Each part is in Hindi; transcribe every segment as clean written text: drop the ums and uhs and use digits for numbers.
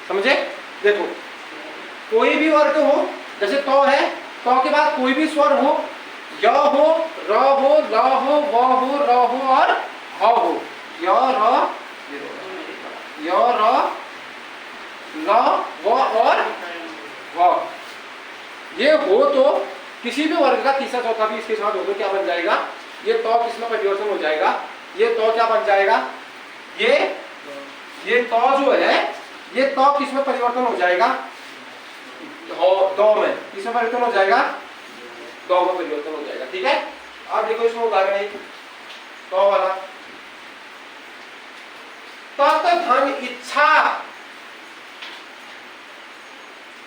समझे? देखो कोई भी वर्ग हो, जैसे तो है, तो के बाद कोई भी स्वर हो, य हो, र हो, ल हो, व हो, र हो और ह हो, य र ल व और व, ये हो तो किसी भी वर्ग का तीसरा चौथा भी इसके साथ हो तो क्या बन जाएगा? ये तो किसमें परिवर्तन हो जाएगा? ये तो क्या बन जाएगा? ये तो जो है, ये तो किसमें परिवर्तन हो जाएगा? दो में। किसमें परिवर्तन हो जाएगा? दो में परिवर्तन हो जाएगा। ठीक है, अब देखो इसमें उदाहरण एक तो वाला, तत् धन इच्छा,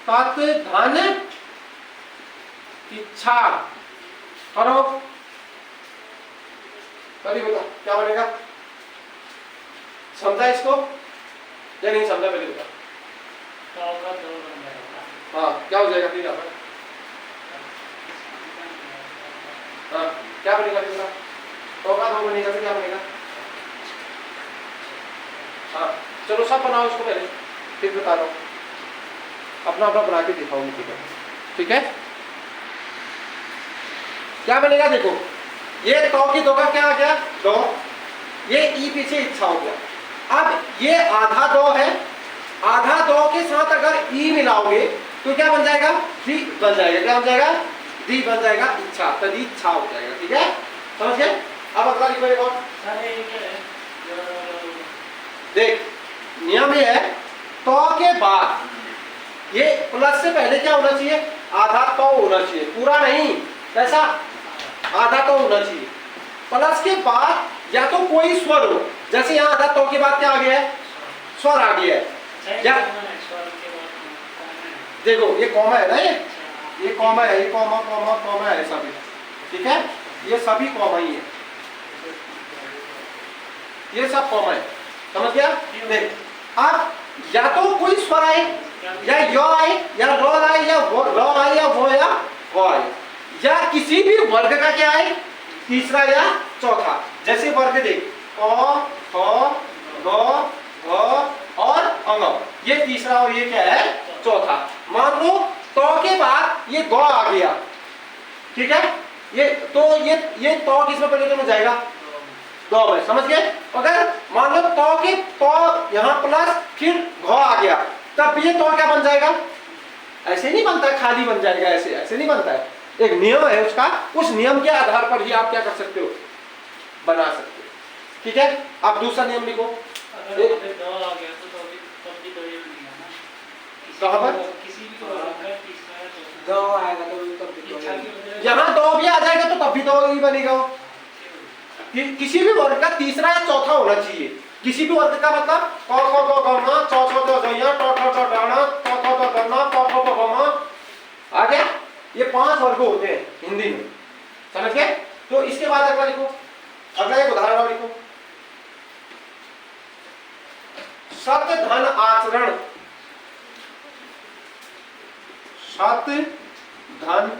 तत् धन इच्छा करो, कभी बता क्या बनेगा? समझा इसको या नहीं समझा? पहले बता। हाँ, क्या हो जाएगा फिर यहाँ पर? हाँ, क्या बनेगा फिर? तो का दो बनेगा, फिर क्या बनेगा? हाँ, चलो सब बनाओ इसको पहले, फिर बता रहा हूँ, अपना अपना बना के दिखाऊंगी। ठीक है, ठीक है, क्या बनेगा? देखो ये तो की दो का क्या आ गया? दो, ये ई पीछे इच्छा हो गया। अब ये आधा दो है, आधा दो के साथ अगर ई मिलाओगे तो क्या बन जाएगा? दी बन जाएगा। क्या बन जाएगा? दी बन जाएगा, इच्छा, तदी इच्छा हो जाएगा। ठीक है, समझ गए? अब अगला लिखो एक और। देख नियम ये है, तो के बाद ये प्लस से पहले क्या होना चाहिए? आधा तो होना चाहिए, पूरा नहीं, कैसा? आधा तो होना चाहिए। प्लस के बाद या तो कोई स्वर हो, जैसे यहाँ आधा तो के बाद क्या आ गया है? स्वर आ गया है। या देखो ये कॉमा है ना, ये कॉमा है, ये कॉमा कॉमा कॉमा है सभी। ठीक है, ये सभी कॉमा ही है, ये सब कॉमा है। समझ गया? देख अब या तो कोई स्वर आए, या यो आए, या रो आए, या रो आए, या वो या वो आए, या किसी भी वर्ग का क्या है? तीसरा या चौथा। जैसे वर्ग देख, क, ख, ग, घ और अंग, ये तीसरा और ये क्या है? चौथा। मान लो तो के बाद ये ग आ गया, ठीक है, ये तो ये तो किसमें परिवर्तन हो जाएगा? दो में। समझ गए? अगर मान लो तो के तो यहाँ प्लस फिर घ आ गया, तब ये तो क्या बन जाएगा? ऐसे नहीं बनता है, खाली बन जाएगा, ऐसे ऐसे नहीं बनता है। एक नियम है उसका, उस नियम के आधार पर ही आप क्या कर सकते हो? बना सकते हो। ठीक है, आप दूसरा नियम लिखो। कहाँ पर? दो आएगा तो यहाँ दो भी आ जाएगा तो तब भी दो ही बनेगा। किसी भी वर्ग का तीसरा या चौथा होना चाहिए। किसी भी वर्ग का मतलब क ख ग घ ङ च छ ज झ ञ ट ठ ठ ड ण थ थ द ध न प फ ब भ म आ गया। ये 5 वर्ग होते हैं हिंदी में। समझ गए? तो इसके बाद अगला लिखो, अगला एक उदाहरण और लिखो। सत धन आचरण, सत धन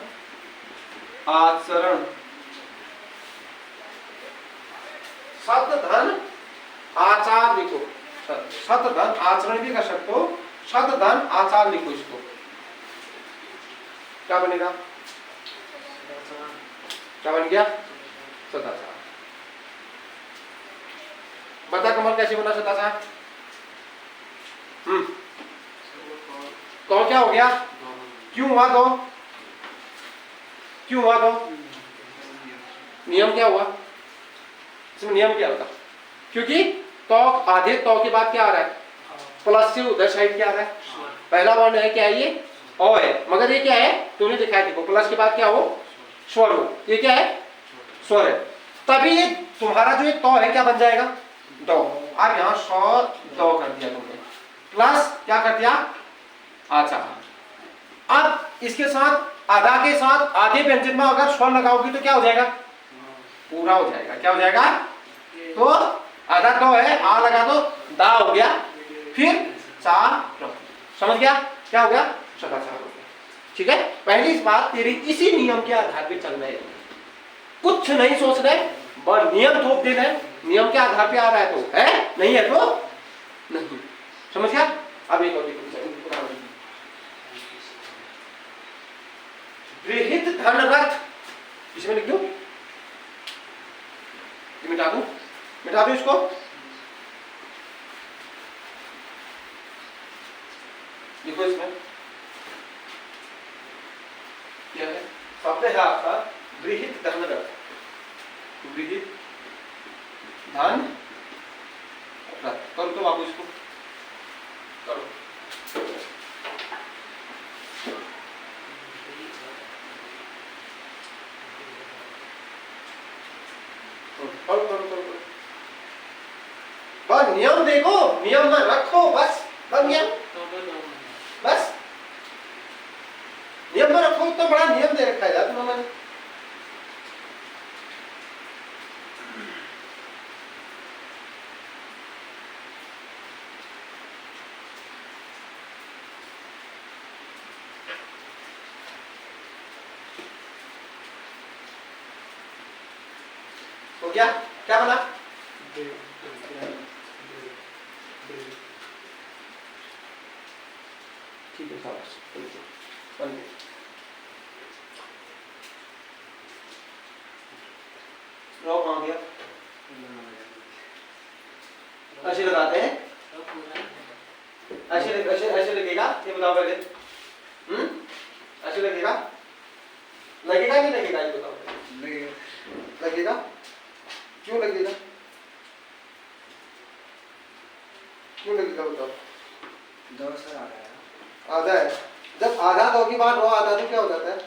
आचरण, सत धन आचार लिखो। सत धन आचरण भी कर सकते हो, सत धन आचार लिखो इसको। क्या बनेगा? क्या बन गया? सदाचार। बता कमल कैसे बना सदाचार? तो क्या हो गया? क्यों हुआ दो? क्यों हुआ दो? नियम क्या हुआ इसमें? नियम क्या होता? क्योंकि तो आधे तो के बाद क्या आ रहा है? प्लस से उधर साइड क्या आ रहा है? पहला वर्ण है क्या? ये ओ है, मगर ये क्या है? तूने दिखाया, देखो प्लस के बाद क्या हो? स्वर हो। ये क्या है? स्वर है। तभी ये तुम्हारा जो ये तो है क्या बन जाएगा? दो। अब यहाँ सौ दो कर दिया तुमने, प्लस क्या कर दिया? आचार। अब इसके साथ आधा के साथ आधे व्यंजन में अगर स्वर लगाओगी तो क्या हो जाएगा? पूरा हो जाएगा। क्या हो जाएगा? तो आधा तो है, आ लगा दो, दा हो गया, फिर चा। समझ गया? क्या हो गया? सदाचार हो गया। ठीक है, पहली बात तेरी इसी नियम के आधार पे चल रहे हैं, कुछ नहीं सोच रहे, बस नियम थोप दे रहे। नियम के आधार पे आ रहा है तो है, नहीं है तो नहीं। समझ गया? अब एक और देखो बृहत धनरथ, इसमें लिख दो, मिटा दो इसको। देखो इसमें क्या है, शब्द है आपका बृहत धनरथ, बृहत धन रथ। करो तो आप इसको करो, करो करो करो करो। बस नियम देखो, नियम में रखो, बस बस नियम, बस नियम में रखो। तो बड़ा नियम दे रखा है यार तुमने। हो गया, क्या बना? ठीक है, शाबाश, बन गया। रो कहाँ गया? ऐसे लगाते हैं, ऐसे लगेगा, ये बताओ पहले। ऐसे लगेगा, लगेगा नहीं लगेगा, ये बताओ पहले। लगेगा, क्यों लगेगा? क्यों लगेगा बताओ? दो से आ रहा है, आधा है। जब आधा दो की बात रो आता तो क्या हो जाता है?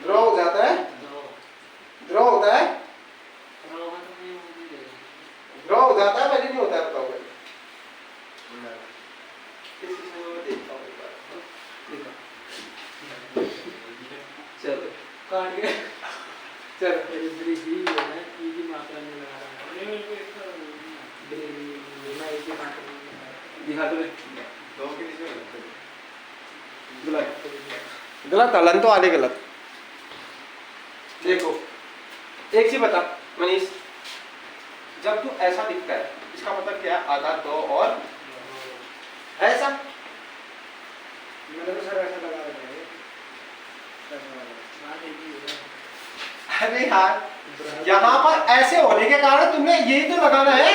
ड्रॉ हो जाता है, ड्रॉ होता है, ड्रॉ हो जाता है, पहले नहीं होता है, बताओ पहले। चलो काट के चलो ब्रिजी है ना, ई की मात्रा में लगा रहा है, ब्रिजी मैं ई की मात्रा में लगा रहा हूं। दिखा दो दो के बीच में गलत गलत हलन तो आधे गलत। देखो एक चीज बता मनीष, जब तू ऐसा दिखता है इसका मतलब क्या है? आधा दो और ऐसा। मैंने तो सर ऐसा लगा रखा है, बात एक ही है। अरे यार यहाँ पर ऐसे होने के कारण तुमने यही तो लगाना है,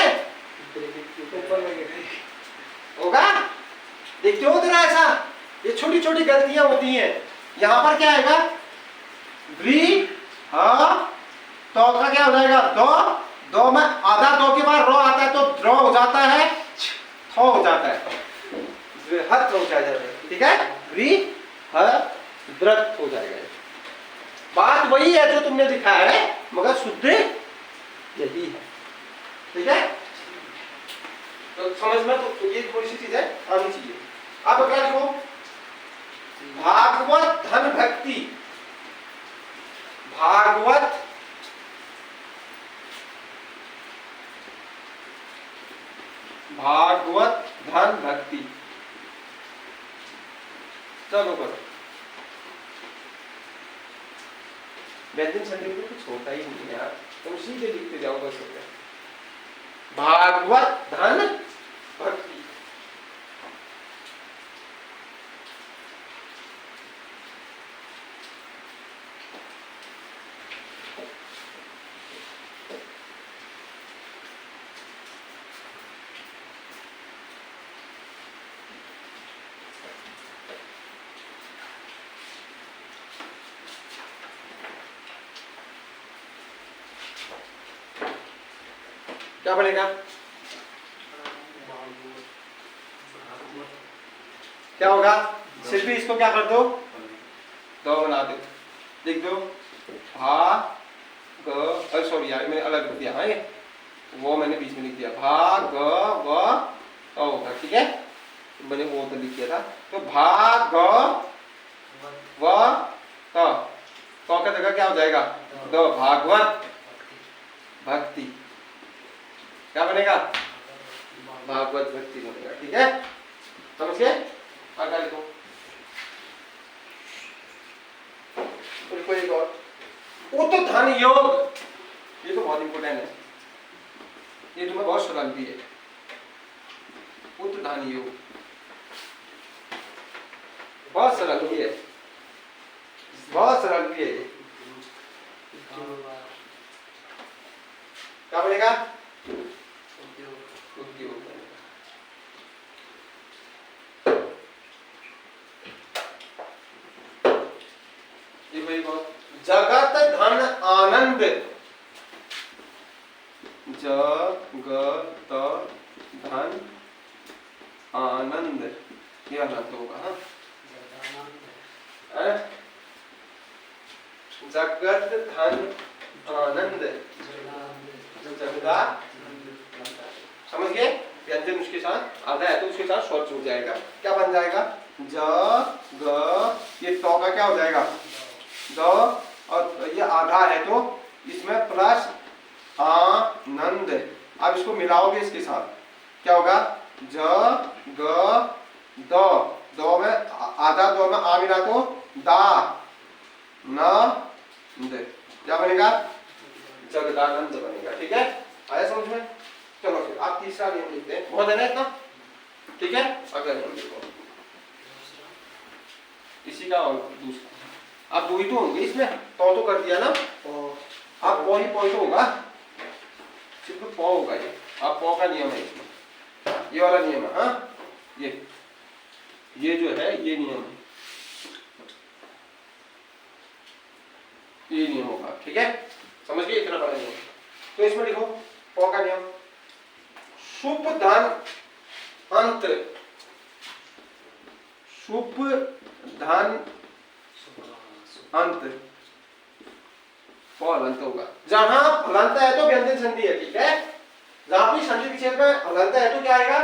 ऊपर लगेगा होगा। देखते हो तेरा ऐसा, ये छोटी छोटी गलतियां होती हैं। यहाँ पर क्या आएगा? ब्री हाँ, तो का क्या हो जाएगा? दो, दो में आधा दो के बाद रो आता है तो ड्रॉ हो जाता है, थो हो जाता है, हत हो जाएगा, ठीक है? ब्री हत द्रत हो जाएगा। बात वही है जो तुमने दिखाया है, मगर शुद्ध यही है, ठीक है? तो समझ में तो ये थोड़ी सी चीजें आनी चाहिए। अब क्या लिखो? भागवत धन भक्ति, भागवत भागवत धन भक्ति। चलो करो, व्यंजन संधि में कुछ होता ही नहीं है यार, तुम सीधे लिखते जाओ बस हो गया। भागवत धन भक्ति। क्या बनेगा? क्या होगा? सिर्फ इसको क्या कर दो? दो बना दो, लिख दो भा ग, सॉरी यार मैंने अलग लिख दिया है, वो मैंने बीच में लिख दिया, भा ग व होगा, ठीक है? मैंने वो तो लिख दिया था, तो भा ग व तो का जगह क्या हो जाएगा? दो, भागवत भक्ति। क्या बनेगा? भागवत भक्ति बनेगा, ठीक है? समझ गए? आगे लिखो, एक और वो तो धन योग, ये तो बहुत इंपोर्टेंट है, ये तुम्हें बहुत सवाल भी है। उत्तधान योग। बहुत सरल भी है, बहुत सरल भी है ये। क्या बनेगा? उद्योग बनेगा। ये भाई बहुत जगत धन आनंद, जगत धन आनंद, ये अनंत होगा। हाँ, जगत धन आनंद जगदा, समझ गए? व्यंजन उसके साथ आधा है तो उसके साथ शॉर्ट जुड़ जाएगा। क्या बन जाएगा? ज ग, ये टॉ का क्या हो जाएगा? द, और ये आधा है तो इसमें प्लस आनंद। अब इसको मिलाओगे इसके साथ, क्या होगा? ज ग द, दो में आधा, दो में आ मिला तो दा न द, क्या बनेगा? जगदानंद बनेगा। ठीक है, आया समझ में? चलो फिर आप तीसरा नियम लिखते हैं। बहुत है ना इतना? ठीक है, अगला नियम लिखो इसी का, और दूसरा। आप दो ही तो होंगे इसमें, तो कर दिया ना, आप पौ ही पौ तो होगा, सिर्फ पौ होगा ये। आप पौ का नियम है इसमें, ये वाला नियम है। हाँ, ये जो है ये नियम है, ये नियम होगा। ठीक है, समझ गए? इतना बड़ा नियम। तो इसमें लिखो पौ का नियम, शुभ धन अंत, शुभ धन अंत, पौ हलंत होगा। जहां हलंत है तो व्यंजन संधि है। ठीक है, जहां भी संधि विच्छेद में हलंत है तो क्या आएगा?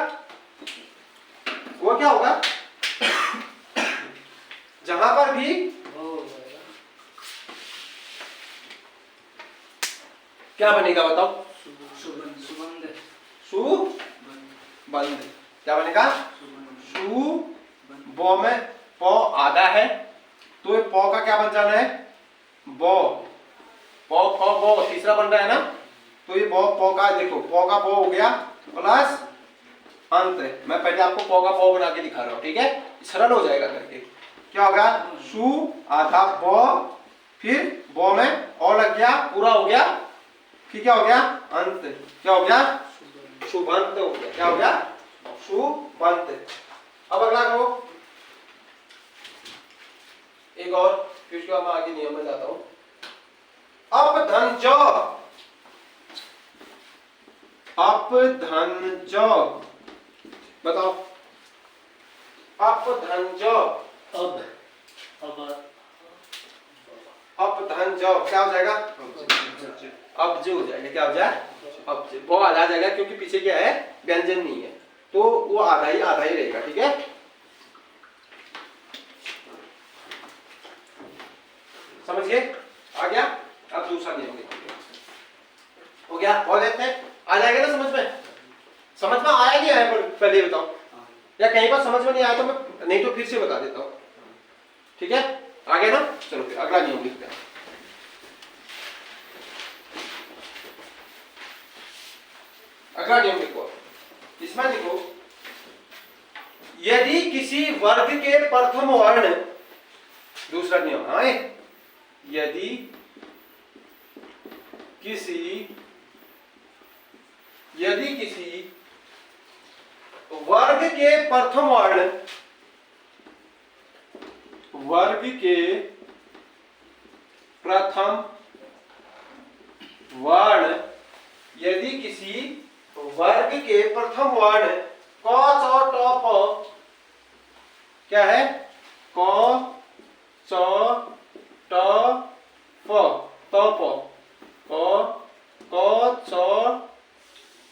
वो क्या होगा? जहां पर भी क्या बनेगा बताओ? सुबंध, सुबंध, क्या बनेगा? सु, बो में पौ आधा है तो ये पौ का क्या बन जाना है? बो, पौ पौ बो तीसरा बन रहा है ना, तो ये बो पौ का, देखो पौ का बो हो गया प्लस अंत। मैं पहले आपको पौ का बो बना के दिखा रहा हूं। ठीक है, सरल हो जाएगा करके। क्या होगा? सु आधा बो, फिर बो में ओ लग गया, पूरा हो गया, फिर क्या हो गया? अंत। क्या हो गया? शुभंत हो गया। क्या हो गया? शुभंत। अब अगला करो एक और, फिर उसके बाद मैं आगे नियम में जाता हूं। अप धन जो, अप धन जो, बताओ अप धन जो, अब अप धन जो क्या हो जाएगा? अब जो हो जाएगा। क्या हो जाए? अब वो आधा जाएगा, क्योंकि पीछे क्या है? व्यंजन नहीं है, तो वो आधा ही रहेगा। ठीक है, समझ गए? आ गया? अब दूसरा नियम लिखेंगे। हो गया? और देखते हैं आ जाएगा ना समझ में? समझ में आया नहीं आया पहले बताओ, या कहीं पर समझ में नहीं आया तो मैं नहीं तो फिर से बता देता हूं। ठीक है, आ गया ना? चलो फिर अगला नियम लिखते हैं। अगला नियम लिखो, इसमें लिखो यदि किसी वर्ग के प्रथम वर्ण, दूसरा नियम है, यदि किसी वर्ग के प्रथम वर्ण, वर्ग के प्रथम वर्ण, यदि किसी वर्ग के प्रथम वर्ण क च ट प, क्या है? क च ट प, त प, क च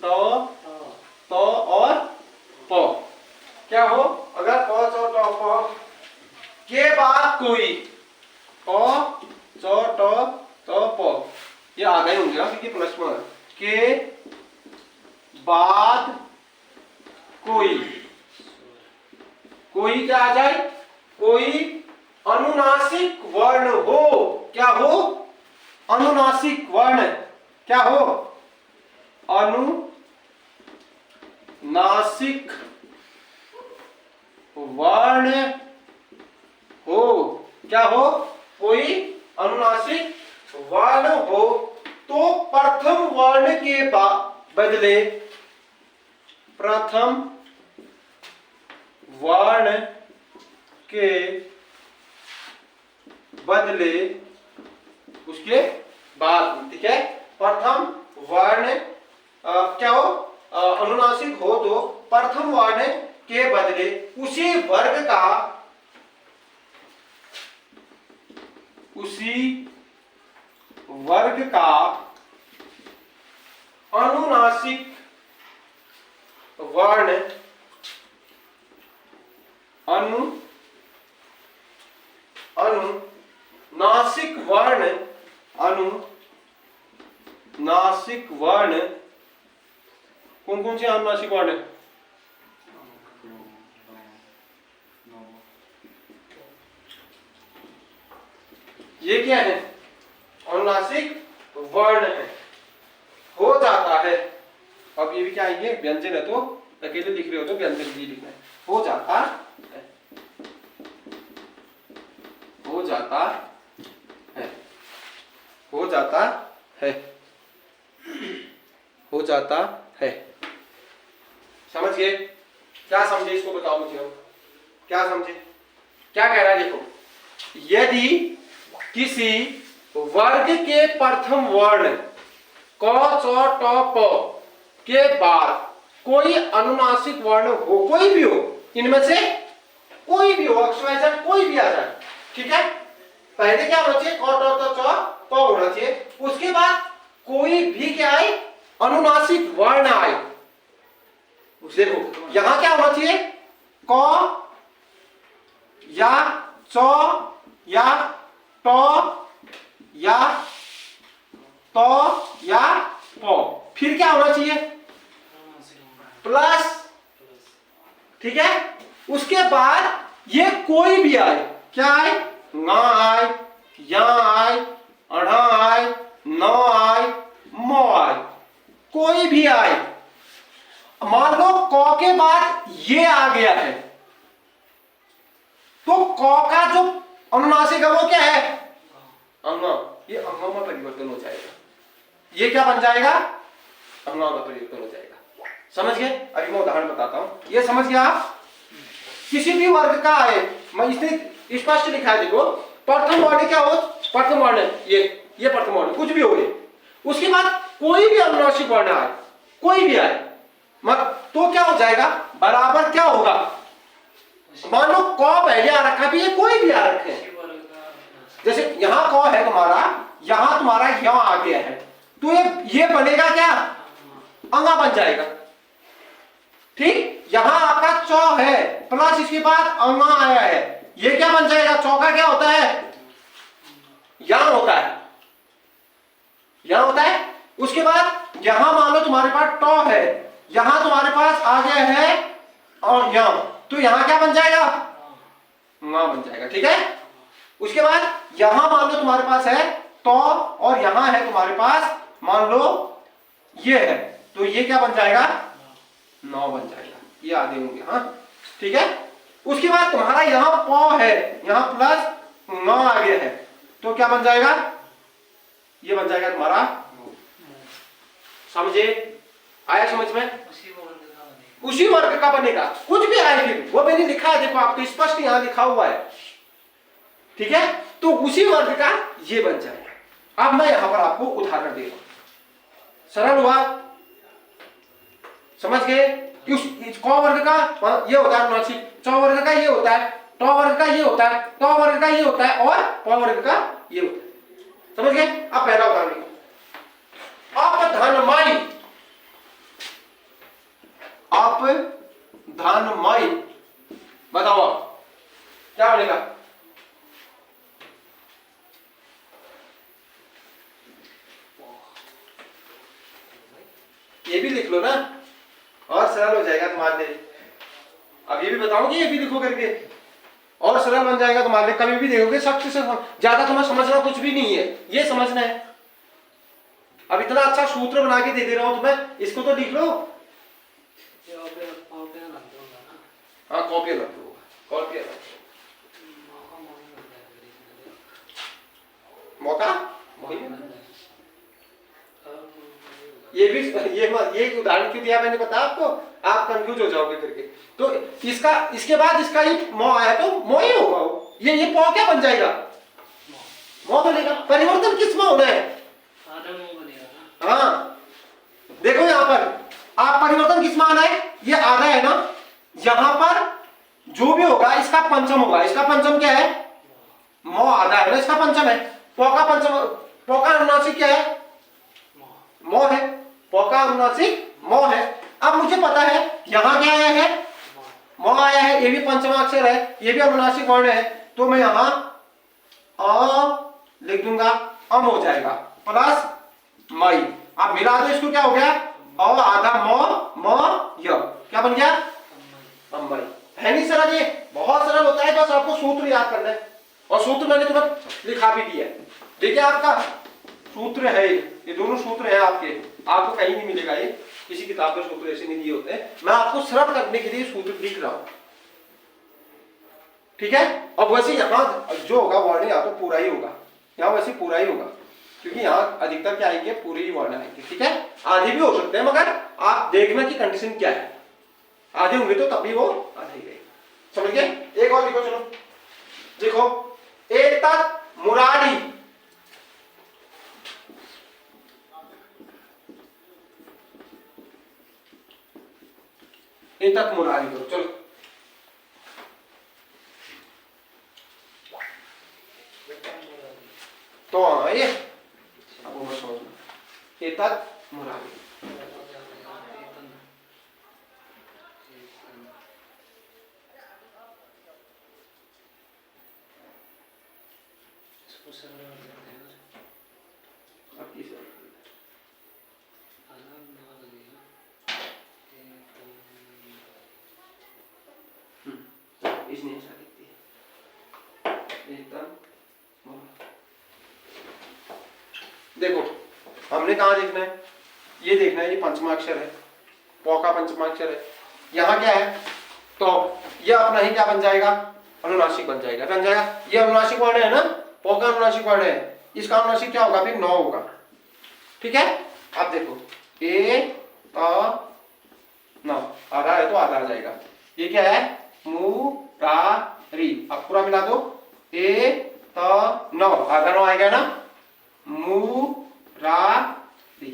ट त और प, क्या हो? अगर क च ट प के बाद कोई, क च ट त प, ये आधा ही होंगे क्योंकि प्लस में के बाद कोई क्या आ जाए? कोई अनुनासिक वर्ण हो। क्या हो? अनुनासिक वर्ण। क्या हो? अनुनासिक वर्ण हो, क्या हो, कोई अनुनासिक वर्ण हो तो प्रथम वर्ण के बदले प्रथम वर्ण के बदले उसके बाद, ठीक है, प्रथम वर्ण क्या हो, अनुनासिक हो तो प्रथम वर्ण के बदले उसी वर्ग का अनुनासिक वर्ण अनुनासिक वर्ण कौन कौन से अनुनासिक वर्ण है? ये क्या है, अनुनासिक वर्ण है, हो जाता है। अब ये भी क्या आएंगे, व्यंजन है, तो अकेले लिख रहे हो तो व्यंजन भी लिखना है, हो जाता है, हो जाता है, हो जाता है, हो जाता है। समझ गए? क्या समझे इसको बताओ मुझे, क्या समझे, क्या कह रहा है देखो, यदि किसी वर्ग के प्रथम वर्ण क च ट प के बाद कोई अनुनासिक वर्ण हो, कोई भी हो, इनमें से कोई भी हो, अक्षर कोई भी आ जाए, ठीक है, पहले क्या होना चाहिए, क ट च प होना चाहिए, उसके बाद कोई भी क्या आए, अनुनासिक वर्ण आए। देखो यहां क्या होना चाहिए, क या च या ट या त या प, फिर क्या होना चाहिए, प्लस, ठीक है, उसके बाद ये कोई भी आए, क्या आए, ना आए, या आए, अढ़ा आए, न आए, म आए, कोई भी आए। मान लो क के बाद ये आ गया है, तो क का जो अनुनासिक है वो क्या है, अंगा, ये अंगा में परिवर्तन हो जाएगा, ये क्या बन जाएगा, अंगा में परिवर्तन हो जाएगा। समझ गए? अभी मैं उदाहरण बताता हूं, ये समझ गया आप, किसी भी वर्ग का आए, मैं इसने स्पष्ट लिखा है, देखो प्रथम वर्ण क्या हो, प्रथम वर्ण ये प्रथम वर्ण कुछ भी हो गए, उसके बाद कोई भी अनुनासिक वर्ण आए, कोई भी आए, मत तो क्या हो जाएगा, बराबर क्या होगा, मान लो क पहले आ रखा भी है, कोई भी आ रखे हैं, जैसे यहां क है तुम्हारा, यहां तुम्हारा यहां आ गया है, तो ये बनेगा क्या, अंगा बन जाएगा, ठीक, यहां आपका च है, प्लस इसके बाद अंगा आया है, ये क्या बन जाएगा, चौका क्या होता है, यहां होता है, यहां होता है, उसके बाद यहां मान लो तुम्हारे पास ट है, यहां तुम्हारे पास आ गया है और यहां, तो यहां क्या बन जाएगा, ंगा बन जाएगा, ठीक है, उसके बाद यहां मान लो तुम्हारे पास है तो, और यहां है तुम्हारे पास मान लो ये है, तो ये क्या बन जाएगा, नौ बन जाएगा, ये आधे होंगे, हाँ ठीक है, उसके बाद तुम्हारा यहां प है, यहां प्लस नौ आ गया है, तो क्या बन जाएगा, ये बन जाएगा तुम्हारा, समझे, आया समझ में, उसी वर्ग का बनेगा, कुछ भी आए फिर वो मैंने लिखा है, देखो आपको स्पष्ट यहां लिखा हुआ है, ठीक है, तो उसी वर्ग का ये बन जाएगा। अब मैं यहां पर आपको उदाहरण दे रहा हूं, सरल हुआ, समझ गए, क वर्ग का ये होता है अनुनासिक, च वर्ग का ये होता है, ट वर्ग का ये होता है, त वर्ग का ये होता है, और प वर्ग का ये होता है, समझ गए। अब पहला उदाहरण देखो, अपधनमय, अपधनमय, बताओ क्या बनेगा, ये भी लिख लो ना, और सरल हो जाएगा तुम्हारे लिए। अब ये भी बताऊंगी, ये भी लिखो करके, और सरल बन जाएगा तुम्हारे लिए, कभी भी देखोगे सबसे ज्यादा तुम्हें समझना कुछ भी नहीं है, ये समझना है। अब इतना अच्छा सूत्र बना के दे रहा हूं तुम्हें, इसको तो लिख लो, हाँ कॉपी रख दो, और क्या मौका ये उदाहरण क्यों दिया मैंने बताया आपको, आप कंफ्यूज हो जाओगे करके। तो इसका इसके बाद इसका ही मौ आया तो मौ ही होगा वो। ये पौ क्या बन जाएगा, मौ बनेगा। परिवर्तन किस में होना है, हाँ देखो यहाँ पर आप परिवर्तन किस में आना है, ये आधा है ना, यहाँ पर जो भी होगा इसका पंचम होगा। इसका पंचम क्या है, मौ आधा है ना, इसका पंचम है। पौ का पंचम, पौ का अनुनासिक क्या है, मौ है। पौ का अनुनासिक मौ है। अब मुझे पता है यहाँ क्या आया है, मौ आया है, ये भी पंचमाक्षर है, ये भी अनुनासिक वर्ण है, तो मैं यहाँ अ लिख दूंगा, अम हो जाएगा प्लस मई। आप मिला दो इसको, क्या हो गया, अ आधा म य, क्या बन गया, अम्बई। है नहीं सरल, ये बहुत सरल होता है, बस आपको सूत्र याद करना है। और सूत्र मैंने तुरंत लिखा भी दिया है, देखिए आपका सूत्र है, ये दोनों सूत्र हैं आपके, आपको कहीं नहीं मिलेगा, ये किसी किताब में सूत्र ऐसे नहीं दिए होते हैं। मैं आपको सरल करने के लिए सूत्र लिख रहा हूं, ठीक है। अब वैसे यहाँ जो होगा वर्ण यहाँ तो पूरा ही होगा, यहाँ वैसे पूरा ही होगा, क्योंकि यहाँ अधिकतर क्या आएंगे, पूरे ही वर्ण आएंगे, ठीक है। आधे भी हो सकते हैं, मगर आप देखना कि कंडीशन क्या है, आधे होंगे तो तभी वो आधे ही रहेंगे, समझ गए। एक और लिखो, चलो देखो, एतत् मुरारी, एतत् मुरारी करो, चलो। तो ये अब वो समझना, एतत् मुरारी, इसने ऐसा लिखती है, एकदम। देखो हमने कहा देखना है, ये देखना है, ये पंचमाक्षर है, पौ का पंचमाक्षर है, यहाँ क्या है, तो ये अपना ही क्या बन जाएगा, अनुनासिक बन जाएगा, बन जाएगा। ये अनुनासिक वर्ण है ना, पौ का अनुनासिक वर्ण है, इसका अनुनासिक क्या होगा, फिर नौ होगा, ठीक है। अब देखो ए त नौ, आधा है तो आधा आ जाएगा, ये क्या है, मु रा री। अब पूरा मिला दो, ए त नौ, आधा नौ आएगा ना, मु रा री,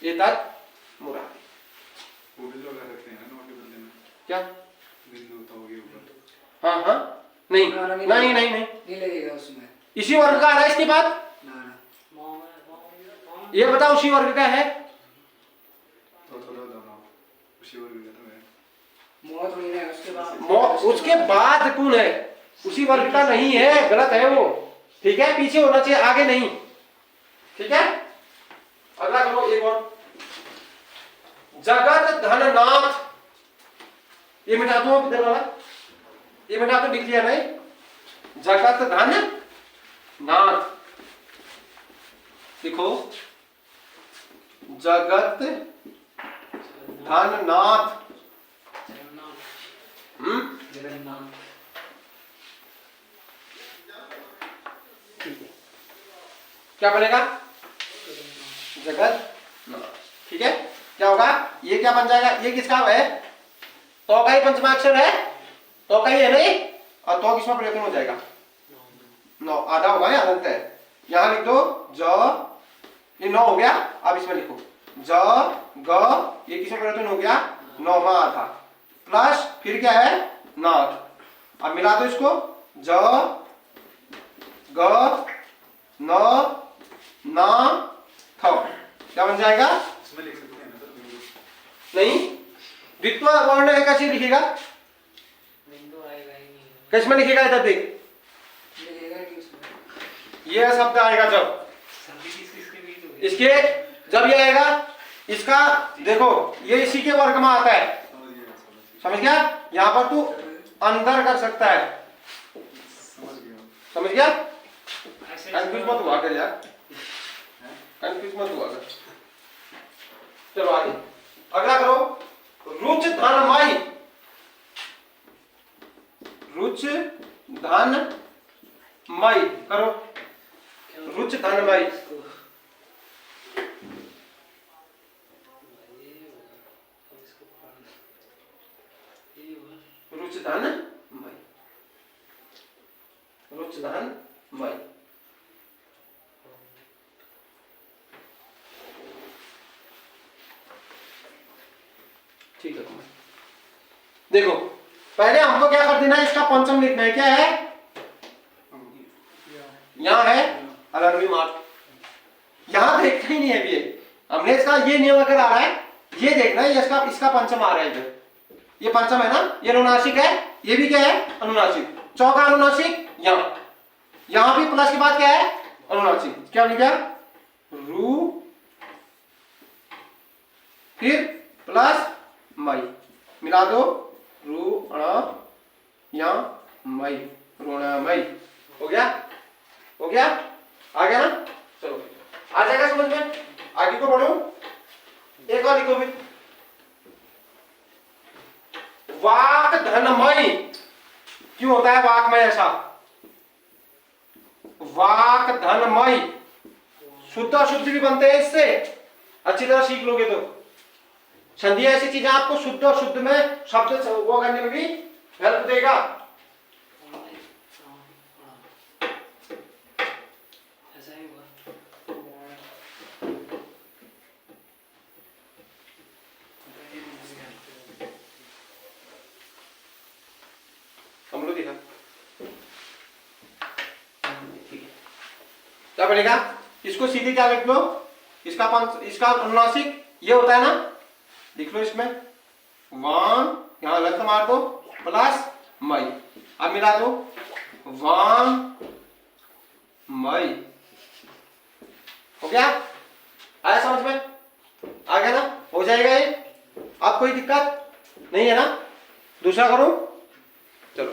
एतत् मुरारी। वो भी जो लगा रखते हैं ना नोट बदले में, क्या बिंदु तो होगी ऊपर, हाँ हाँ, नहीं नहीं नहीं नहीं लगेगा उसमें, इसी वर्ग का आ रहा है इसके बाद, ये बताओ उसी वर्ग का है, तो थोड़ा दोनों उसी वर्ग का तो है, मौत नहीं है उसके बाद, उसके बाद कौन है, उसी वर्ग का नहीं है, गलत है वो, ठीक है, पीछे होना चाहिए, आगे नहीं, ठीक है। अगला करो एक और, जगत धन नाथ, ये मिटा दो इधर वाला, ये मिटा दो, लिख लिया नहीं, जगत धन नाथ, देखो जगत धन नाथ, ठीक है, क्या बनेगा, जगत नाथ, ठीक है। क्या होगा, ये क्या बन जाएगा, ये किसका है, तो का ही पंचमाक्षर है, तो का ही है नहीं, और तो किसमें परिवर्तन हो जाएगा, नौ, आधा होगा या अनंत है, यहां लिख दो ज, ये नौ हो गया, अब इसमें लिखो ज ग, ये किसमें परिवर्तन हो गया, नौवां आधा, प्लस फिर क्या है, नाथ। अब मिला दो इसको, ज ग न ना थ, क्या बन जाएगा, इसमें लिख सकते हैं ना सर बिंदु, नहीं द्वित्व वर्ण है, कैसे लिखेगा, बिंदु आएगा ही नहीं, किसमें लिखेगा, इधर देख, लिखेगा कि उसमें ये शब्द आएगा जब, किसके बीच हो, इसके जब ये आएगा, इसका देखो ये इसी के वर्ग में आता है, समझ गया, यहाँ पर तू अंदर कर सकता है, समझ गया, कंफ्यूज मत हुआ कर यार, कंफ्यूज मत हुआ कर। चलो आगे, अगला करो, रुच धन माई, रुच धन मई करो, रुच धन मई। रुच धन मई, रुच धन मई। ठीक है, देखो पहले हमको क्या कर देना है, इसका पंचम लिखना है। क्या है, यहाँ है अलर्मी मार्क, यहाँ देखना ही नहीं है अभी। हमने इसका ये नियम अगर आ रहा है, ये देखना है इसका पंचम आ रहा है इधर, ये पंचम है ना, ये अनुनासिक है, ये भी क्या है अनुनासिक। चौका अनुनासिक, यहाँ भी प्लस के बाद क्या है अनुनासिक। क्या लिखा, रू फिर प्लस मई, मिला दो, रू या मई, ऋणमयी। हो गया, हो गया, आ गया ना। चलो आ जाएगा समझ में, आगे को बढ़ो। एक और लिखो भी, वाक धनमय। क्यों होता है वाकमय ऐसा, वाक धनमय। शुद्ध अशुद्ध भी बनते हैं इससे, अच्छी तरह सीख लोगे तो। संधि ऐसी चीज आपको शुद्ध और शुद्ध में शब्द वो करने में भी हेल्प देगा। ऐसा ही हुआ। हम लोग देखा ठीक है, क्या बनेगा, इसको सीधे क्या लिख लो, इसका अनुनासिक ये होता है ना, लिख लो इसमें वान, यहां लंत मार दो, प्लस मई। अब मिला दो, वान मई। हो गया, आया समझ में, आ गया ना, हो जाएगा ये। अब कोई दिक्कत नहीं है ना। दूसरा करो, चलो।